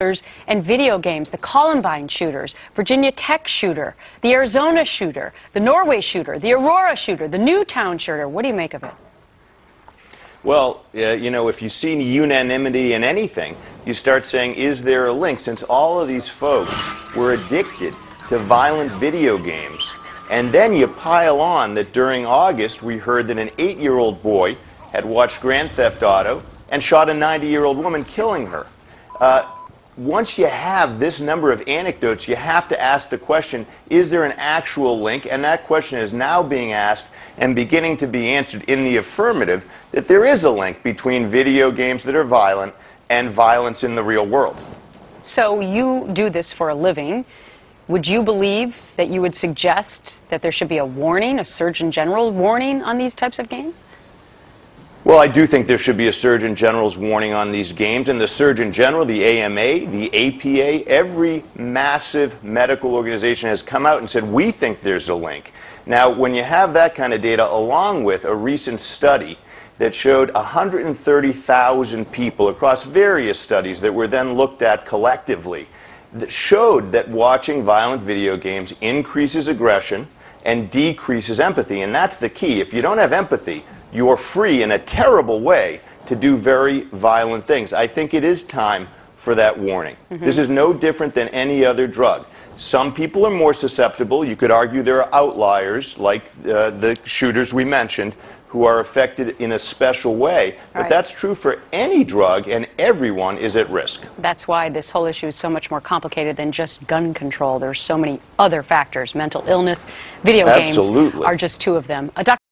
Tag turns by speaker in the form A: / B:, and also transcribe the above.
A: and video games, the Columbine shooters, Virginia Tech shooter, the Arizona shooter, the Norway shooter, the Aurora shooter, the Newtown shooter. What do you make of it?
B: Well, you know, if you see unanimity in anything, you start saying, is there a link? Since all of these folks were addicted to violent video games, and then you pile on that during August we heard that an 8-year-old boy had watched Grand Theft Auto and shot a 90-year-old woman, killing her. Once you have this number of anecdotes, you have to ask the question, is there an actual link? And that question is now being asked and beginning to be answered in the affirmative, that there is a link between video games that are violent and violence in the real world.
A: So you do this for a living. Would you believe that you would suggest that there should be a warning, a Surgeon General warning on these types of games?
B: Well, I do think there should be a Surgeon General's warning on these games, and the Surgeon General, the AMA, the APA, every massive medical organization has come out and said, we think there's a link. Now, when you have that kind of data, along with a recent study that showed 130,000 people across various studies that were then looked at collectively, that showed that watching violent video games increases aggression and decreases empathy, and that's the key. If you don't have empathy, you're free in a terrible way to do very violent things. I think it is time for that warning. This is no different than any other drug. Some people are more susceptible. You could argue there are outliers, like the shooters we mentioned, who are affected in a special way. But that's true for any drug, and everyone is at risk.
A: That's why this whole issue is so much more complicated than just gun control. There's so many other factors. Mental illness, video games are just two of them.